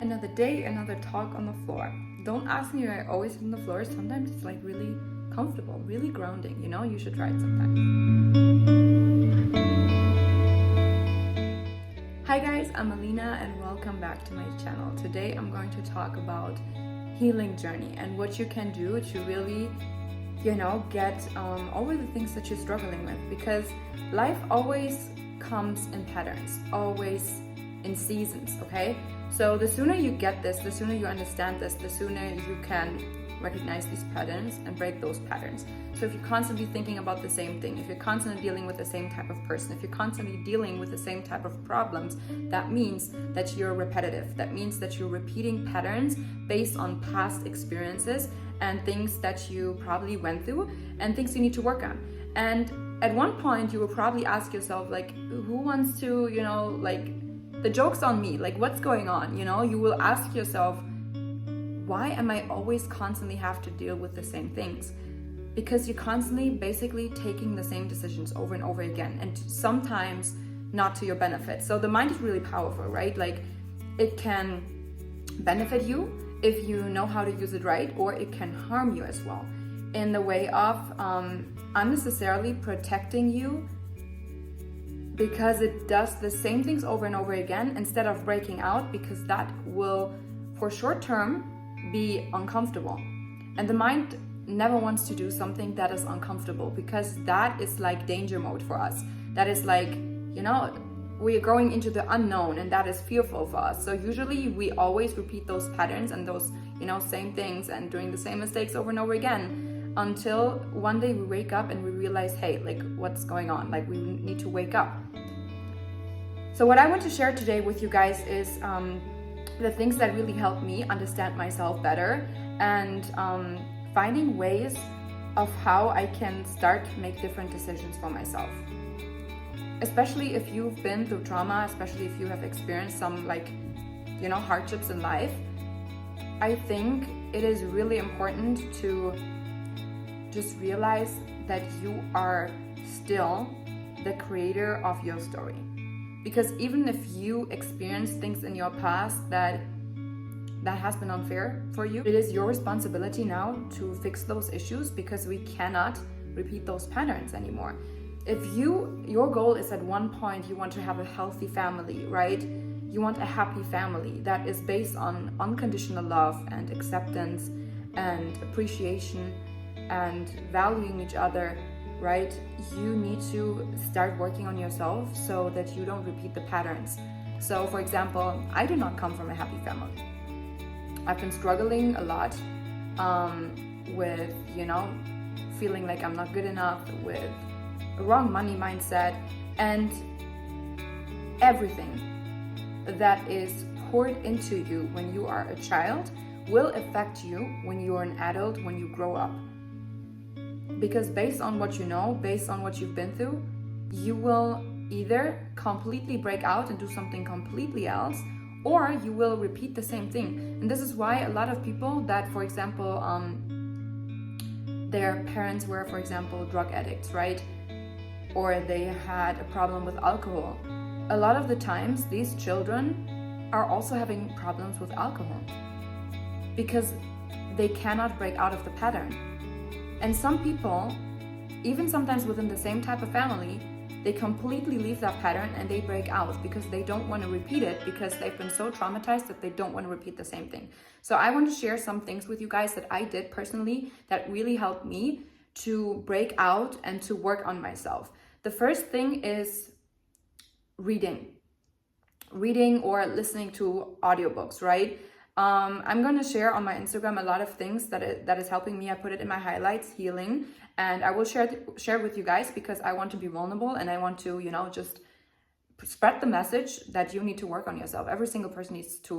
Another day, another talk on the floor. Don't ask me why I always sit on the floor. Sometimes it's like really comfortable, really grounding, you should try it sometime. Hi guys, I'm Alina and welcome back to my channel. Today I'm going to talk about healing journey and what you can do to really, get over the things that you're struggling with, because life always comes in patterns, always in seasons, okay? So the sooner you get this, the sooner you understand this, the sooner you can recognize these patterns and break those patterns. So if you're constantly thinking about the same thing, if you're constantly dealing with the same type of person, if you're constantly dealing with the same type of problems, that means that you're repetitive. That means that you're repeating patterns based on past experiences and things that you probably went through and things you need to work on. And at one point you will probably ask yourself, like, who wants to, the joke's on me, like, what's going on? You will ask yourself, why am I always constantly have to deal with the same things? Because you're constantly basically taking the same decisions over and over again, and sometimes not to your benefit. So the mind is really powerful, right? Like, it can benefit you if you know how to use it right, or it can harm you as well in the way of unnecessarily protecting you, because it does the same things over and over again instead of breaking out, because that will, for short term, be uncomfortable. And the mind never wants to do something that is uncomfortable, because that is like danger mode for us. That is like, we are going into the unknown, and that is fearful for us. So usually we always repeat those patterns and those, same things and doing the same mistakes over and over again, until one day we wake up and we realize, hey, like, what's going on? Like, we need to wake up. So what I want to share today with you guys is the things that really help me understand myself better, and finding ways of how I can start to make different decisions for myself. Especially if you've been through trauma, especially if you have experienced some hardships in life, I think it is really important to just realize that you are still the creator of your story. Because even if you experience things in your past that has been unfair for you, it is your responsibility now to fix those issues, because we cannot repeat those patterns anymore. If your goal is at one point you want to have a healthy family, right? You want a happy family that is based on unconditional love and acceptance and appreciation and valuing each other, right? You need to start working on yourself so that you don't repeat the patterns. So for example, I do not come from a happy family. I've been struggling a lot with, feeling like I'm not good enough, with a wrong money mindset, and everything that is poured into you when you are a child will affect you when you are an adult, when you grow up. Because based on what you know, based on what you've been through, you will either completely break out and do something completely else, or you will repeat the same thing. And this is why a lot of people that, for example, their parents were, for example, drug addicts, right? Or they had a problem with alcohol. A lot of the times, these children are also having problems with alcohol because they cannot break out of the pattern. And some people, even sometimes within the same type of family, they completely leave that pattern and they break out because they don't want to repeat it, because they've been so traumatized that they don't want to repeat the same thing. So I want to share some things with you guys that I did personally that really helped me to break out and to work on myself. The first thing is reading or listening to audiobooks, right? I'm going to share on my Instagram a lot of things that is helping me. I put it in my highlights, healing, and I will share with you guys, because I want to be vulnerable and I want to, just spread the message that you need to work on yourself. Every single person needs to,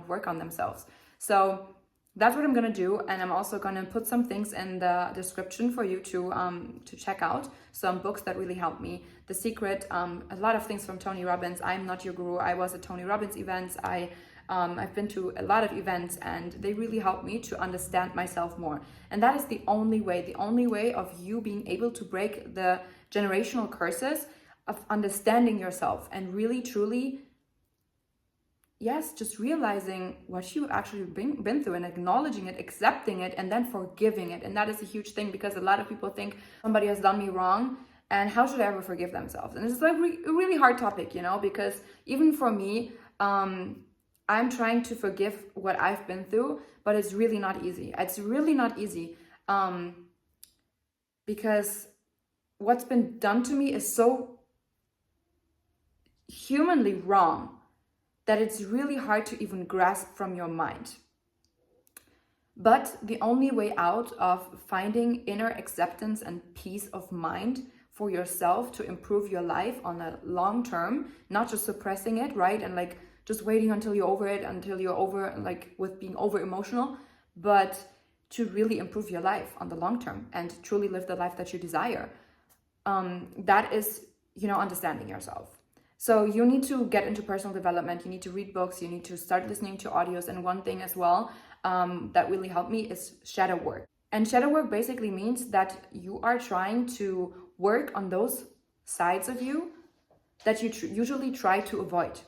work on themselves. So that's what I'm going to do. And I'm also going to put some things in the description for you to check out, some books that really helped me. The Secret, a lot of things from Tony Robbins. I'm not your guru. I was at Tony Robbins events. I've been to a lot of events, and they really helped me to understand myself more. And that is the only way of you being able to break the generational curses of understanding yourself and really truly yes, just realizing what you've actually been through and acknowledging it, accepting it, and then forgiving it. And that is a huge thing, because a lot of people think somebody has done me wrong and how should I ever forgive themselves? And it's like a really hard topic, you know, because even for me, I'm trying to forgive what I've been through, but it's really not easy. It's really not easy, because what's been done to me is so humanly wrong that it's really hard to even grasp from your mind. But the only way out of finding inner acceptance and peace of mind for yourself to improve your life on a long term, not just suppressing it, right? And like just waiting until you're over it, until you're over, like with being over emotional, but to really improve your life on the long term and truly live the life that you desire. That is, you know, understanding yourself. So you need to get into personal development. You need to read books. You need to start listening to audios. And one thing as well that really helped me is shadow work. And shadow work basically means that you are trying to work on those sides of you that you usually try to avoid.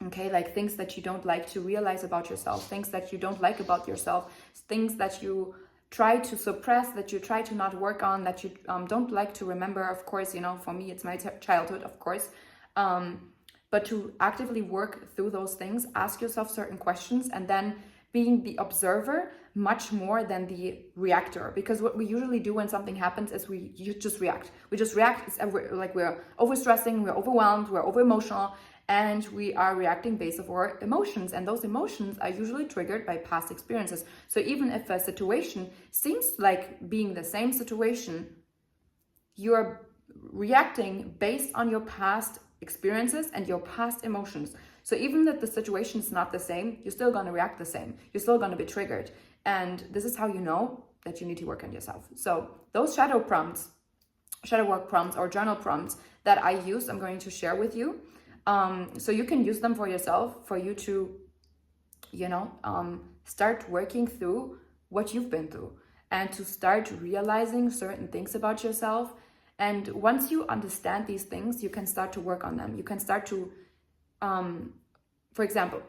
Okay, like things that you don't like to realize about yourself, things that you don't like about yourself, things that you try to suppress, that you try to not work on, that you don't like to remember. Of course, you know, for me, it's my childhood, of course. But to actively work through those things, ask yourself certain questions, and then being the observer much more than the reactor. Because what we usually do when something happens is you just react. We just react. It's like we're overstressing, we're overwhelmed, we're over emotional, and we are reacting based on our emotions. And those emotions are usually triggered by past experiences. So even if a situation seems like being the same situation, you're reacting based on your past experiences and your past emotions. So even if the situation is not the same, you're still going to react the same. You're still going to be triggered. And this is how you know that you need to work on yourself. So those shadow work prompts or journal prompts that I use, I'm going to share with you. So you can use them for yourself, for you to, you know, start working through what you've been through and to start realizing certain things about yourself. And once you understand these things, you can start to work on them. You can start to, for example,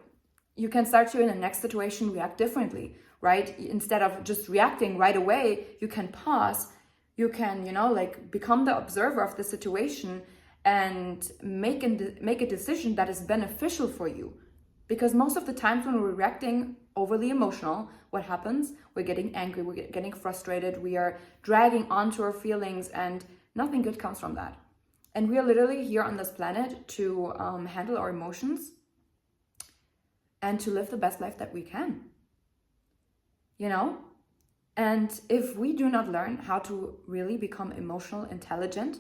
you can start to, in the next situation, react differently, right? Instead of just reacting right away, you can pause. You can, you know, like become the observer of the situation and make a decision that is beneficial for you. Because most of the times when we're reacting overly emotional, what happens? We're getting angry, we're getting frustrated, we are dragging onto our feelings, and nothing good comes from that. And we are literally here on this planet to handle our emotions and to live the best life that we can, you know? And if we do not learn how to really become emotional intelligent,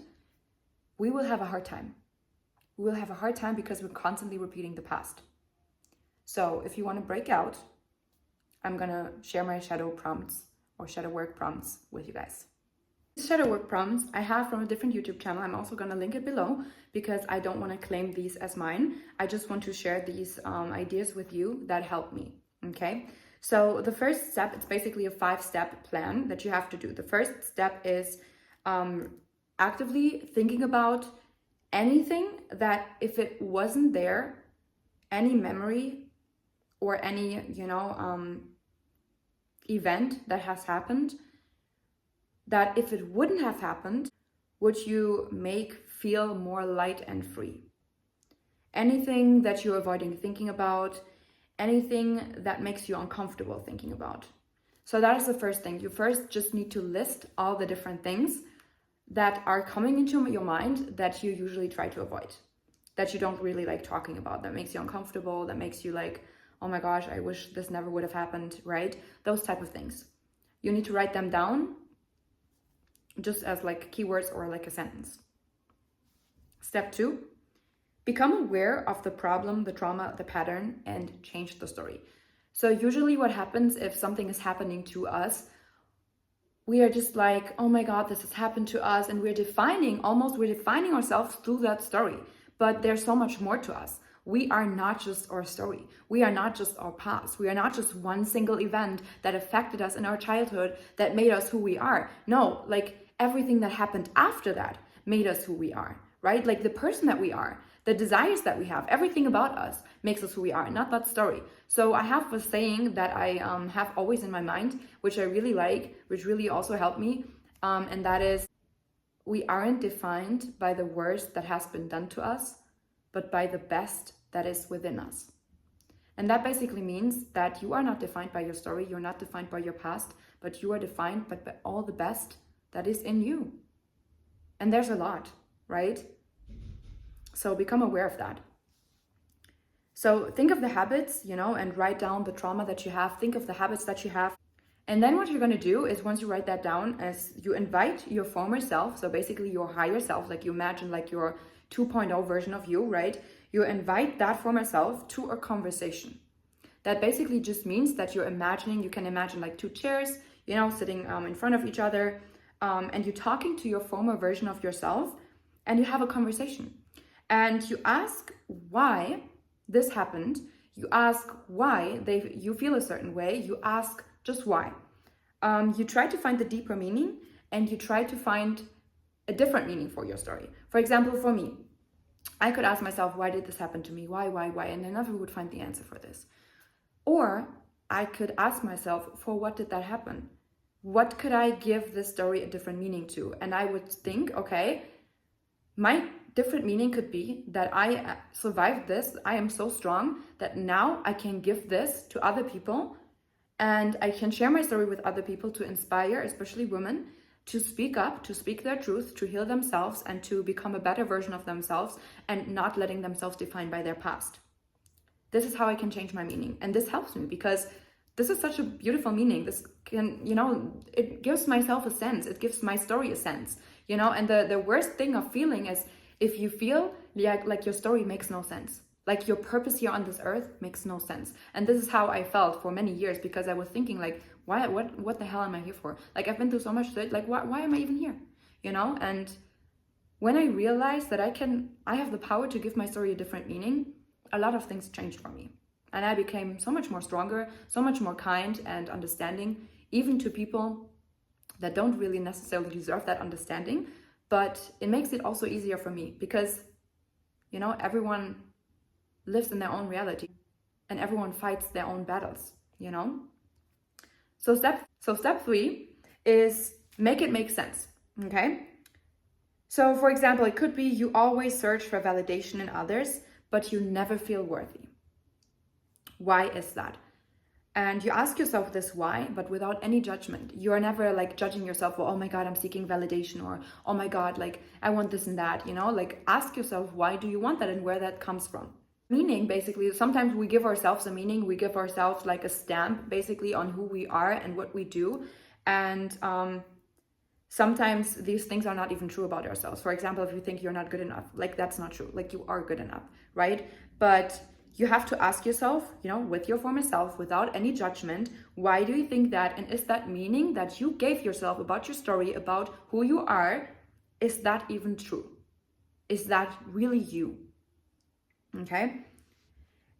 we will have a hard time. We will have a hard time because we're constantly repeating the past. So if you want to break out, I'm going to share my shadow prompts or shadow work prompts with you guys. These shadow work prompts I have from a different YouTube channel. I'm also going to link it below because I don't want to claim these as mine. I just want to share these ideas with you that help me. Okay. So the first step, it's basically a 5-step plan that you have to do. The first step is actively thinking about anything that if it wasn't there, any memory or any, you know, event that has happened, that if it wouldn't have happened, would you make feel more light and free? Anything that you're avoiding thinking about, anything that makes you uncomfortable thinking about. So that is the first thing. You first just need to list all the different things that are coming into your mind that you usually try to avoid, that you don't really like talking about, that makes you uncomfortable, that makes you like, oh my gosh, I wish this never would have happened, right? Those type of things. You need to write them down just as like keywords or like a sentence. Step 2, become aware of the problem, the trauma, the pattern, and change the story. So usually what happens if something is happening to us, we are just like, oh my God, this has happened to us. And we're defining ourselves through that story. But there's so much more to us. We are not just our story. We are not just our past. We are not just one single event that affected us in our childhood that made us who we are. No, like everything that happened after that made us who we are, right? Like the person that we are. The desires that we have, everything about us makes us who we are, not that story. So I have a saying that I have always in my mind, which I really like, which really also helped me. And that is, we aren't defined by the worst that has been done to us, but by the best that is within us. And that basically means that you are not defined by your story, you're not defined by your past, but you are defined by all the best that is in you. And there's a lot, right? So become aware of that. So think of the habits, and write down the trauma that you have. Think of the habits that you have. And then what you're going to do is, once you write that down, as you invite your former self, so basically your higher self, like you imagine like your 2.0 version of you, right? You invite that former self to a conversation. That basically just means that you can imagine like two chairs, sitting in front of each other, and you're talking to your former version of yourself, and you have a conversation. And you ask why this happened. You ask why you feel a certain way. You ask just why. You try to find the deeper meaning, and you try to find a different meaning for your story. For example, for me, I could ask myself, why did this happen to me? Why? And I never would find the answer for this. Or I could ask myself, for what did that happen? What could I give this story a different meaning to? And I would think, okay, my different meaning could be that I survived this. I am so strong that now I can give this to other people, and I can share my story with other people to inspire, especially women, to speak up, to speak their truth, to heal themselves, and to become a better version of themselves, and not letting themselves defined by their past. This is how I can change my meaning. And this helps me because this is such a beautiful meaning. This can, it gives myself a sense. It gives my story a sense, and the worst thing of feeling is if you feel like your story makes no sense. Like your purpose here on this earth makes no sense. And this is how I felt for many years, because I was thinking like, what the hell am I here for? Like, I've been through so much shit. Like, why am I even here? And when I realized that I have the power to give my story a different meaning, a lot of things changed for me. And I became so much more stronger, so much more kind and understanding, even to people that don't really necessarily deserve that understanding. But it makes it also easier for me because, everyone lives in their own reality and everyone fights their own battles, So step 3 is make it make sense, okay? So for example, it could be you always search for validation in others, but you never feel worthy. Why is that? And you ask yourself this why, but without any judgment. You are never like judging yourself, oh my God, I'm seeking validation, or oh my God, like I want this and that, like ask yourself, why do you want that and where that comes from? Meaning, basically, sometimes we give ourselves a meaning, we give ourselves like a stamp basically on who we are and what we do. And sometimes these things are not even true about ourselves. For example, if you think you're not good enough, like that's not true, like you are good enough, right? But you have to ask yourself, with your former self, without any judgment, why do you think that? And is that meaning that you gave yourself about your story, about who you are, is that even true? Is that really you? Okay?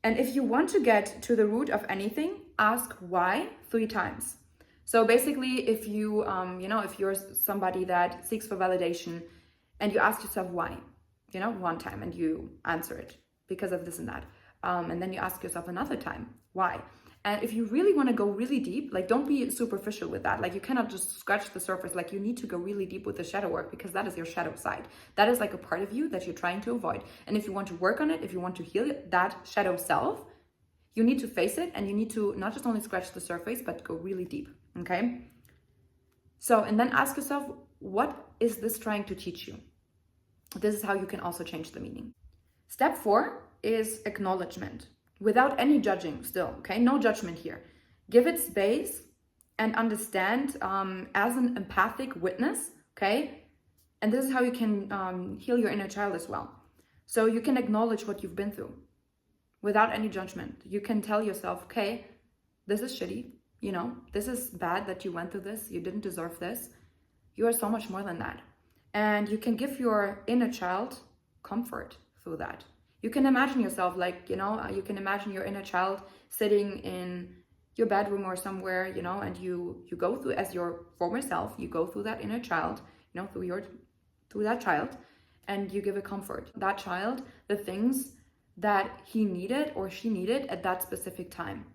And if you want to get to the root of anything, ask why 3 times. So basically, if you, if you're somebody that seeks for validation and you ask yourself why, 1 time and you answer it because of this and that. And then you ask yourself another time, why? And if you really want to go really deep, like don't be superficial with that. Like you cannot just scratch the surface. Like you need to go really deep with the shadow work because that is your shadow side. That is like a part of you that you're trying to avoid. And if you want to work on it, if you want to heal that shadow self, you need to face it and you need to not just only scratch the surface, but go really deep, okay? So, and then ask yourself, what is this trying to teach you? This is how you can also change the meaning. Step 4 is acknowledgement without any judging still, okay? No judgment here. Give it space and understand as an empathic witness, okay? And this is how you can heal your inner child as well. So you can acknowledge what you've been through without any judgment. You can tell yourself, okay, this is shitty, this is bad that you went through this, you didn't deserve this. You are so much more than that. And you can give your inner child comfort through that. You can imagine yourself like, you can imagine your inner child sitting in your bedroom or somewhere, and you go through, as your former self, you go through that inner child, through that child, and you give it comfort. That child, the things that he needed or she needed at that specific time.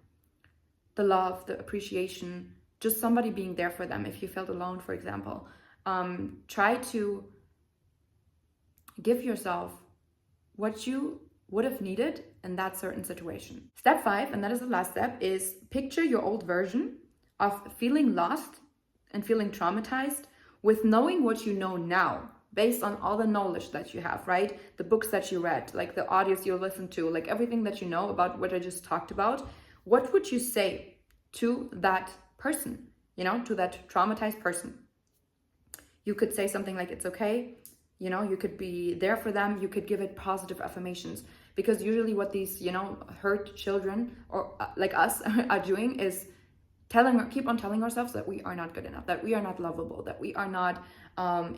The love, the appreciation, just somebody being there for them if you felt alone, for example. Try to give yourself what you would have needed in that certain situation. Step 5, and that is the last step, is picture your old version of feeling lost and feeling traumatized with knowing what you know now, based on all the knowledge that you have, right? The books that you read, like the audios you listened to, like everything that you know about what I just talked about. What would you say to that person, to that traumatized person? You could say something like, it's okay. You could be there for them. You could give it positive affirmations, because usually what these, hurt children or like us are doing is keep on telling ourselves that we are not good enough, that we are not lovable, that we are not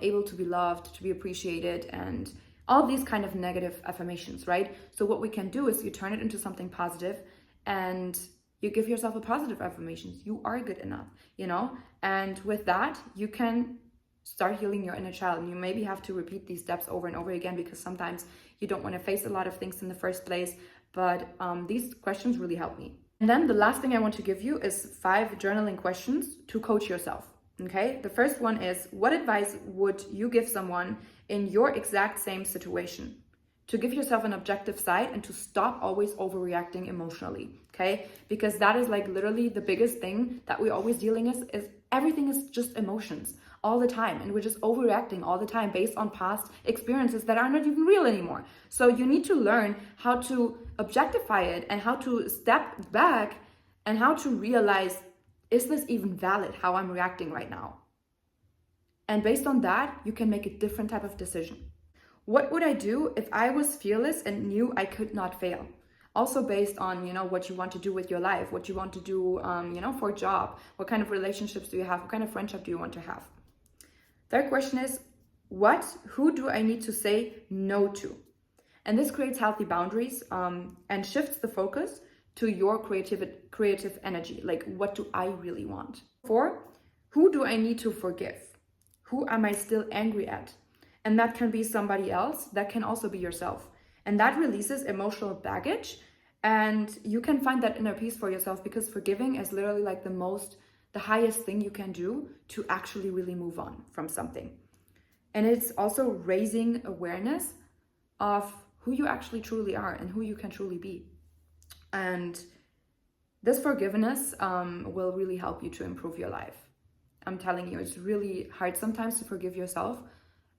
able to be loved, to be appreciated, and all these kind of negative affirmations, right? So what we can do is you turn it into something positive, and you give yourself a positive affirmations. You are good enough, and with that, you can start healing your inner child. And you maybe have to repeat these steps over and over again, because sometimes you don't want to face a lot of things in the first place, but these questions really help me. And then the last thing I want to give you is 5 journaling questions to coach yourself, okay? The first one is, what advice would you give someone in your exact same situation? To give yourself an objective side and to stop always overreacting emotionally, okay? Because that is like literally the biggest thing that we're always dealing with, is everything is just emotions all the time, and we're just overreacting all the time based on past experiences that are not even real anymore. So you need to learn how to objectify it and how to step back and how to realize, is this even valid how I'm reacting right now? And based on that, you can make a different type of decision. What would I do if I was fearless and knew I could not fail? Also based on, what you want to do with your life, what you want to do, for a job, what kind of relationships do you have, what kind of friendship do you want to have? Third question is, who do I need to say no to? And this creates healthy boundaries and shifts the focus to your creative energy. Like, what do I really want? 4, who do I need to forgive? Who am I still angry at? And that can be somebody else. That can also be yourself. And that releases emotional baggage. And you can find that inner peace for yourself, because forgiving is literally like the highest thing you can do to actually really move on from something. And it's also raising awareness of who you actually truly are and who you can truly be. And this forgiveness will really help you to improve your life. I'm telling you, it's really hard sometimes to forgive yourself,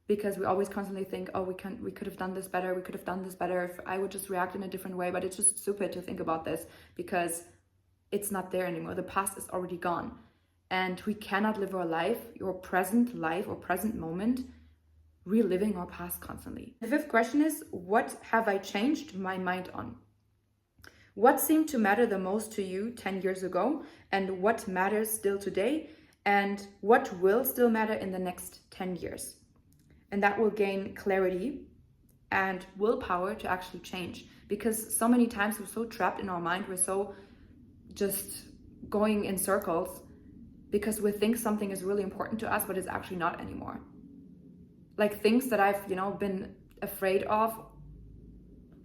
because we always constantly think, oh, we could have done this better. We could have done this better if I would just react in a different way. But it's just stupid to think about this, because it's not there anymore. The past is already gone. And we cannot live our life or present moment, reliving our past constantly. The 5th question is, what have I changed my mind on? What seemed to matter the most to you 10 years ago, and what matters still today, and what will still matter in the next 10 years? And that will gain clarity and willpower to actually change, because so many times we're so trapped in our mind, we're so just going in circles because we think something is really important to us, but it's actually not anymore. Like things that I've, been afraid of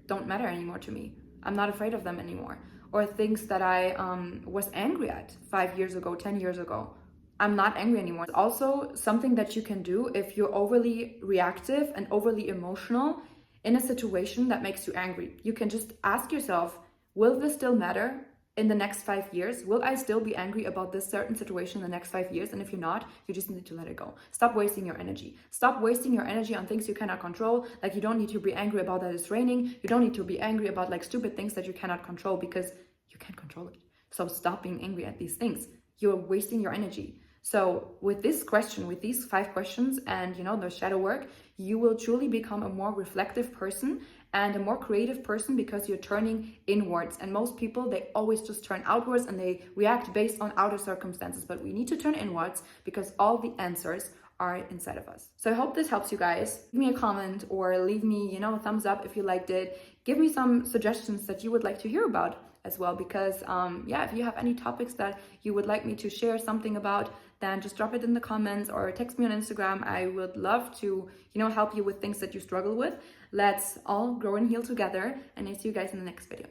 don't matter anymore to me. I'm not afraid of them anymore. Or things that I was angry at 5 years ago, 10 years ago, I'm not angry anymore. It's also something that you can do if you're overly reactive and overly emotional in a situation that makes you angry. You can just ask yourself, will this still matter in the next 5 years? Will I still be angry about this certain situation in the next 5 years? And if you're not, you just need to let it go. Stop wasting your energy. Stop wasting your energy on things you cannot control. Like, you don't need to be angry about that it's raining. You don't need to be angry about like stupid things that you cannot control, because you can't control it. So stop being angry at these things. You're wasting your energy. So with this question, with these 5 questions and the shadow work, you will truly become a more reflective person and a more creative person, because you're turning inwards. And most people, they always just turn outwards and they react based on outer circumstances. But we need to turn inwards, because all the answers are inside of us. So I hope this helps you guys. Leave me a comment or leave me, a thumbs up if you liked it. Give me some suggestions that you would like to hear about. as well, because yeah, if you have any topics that you would like me to share something about, then just drop it in the comments or text me on Instagram. I would love to, help you with things that you struggle with. Let's all grow and heal together, and I see you guys in the next video.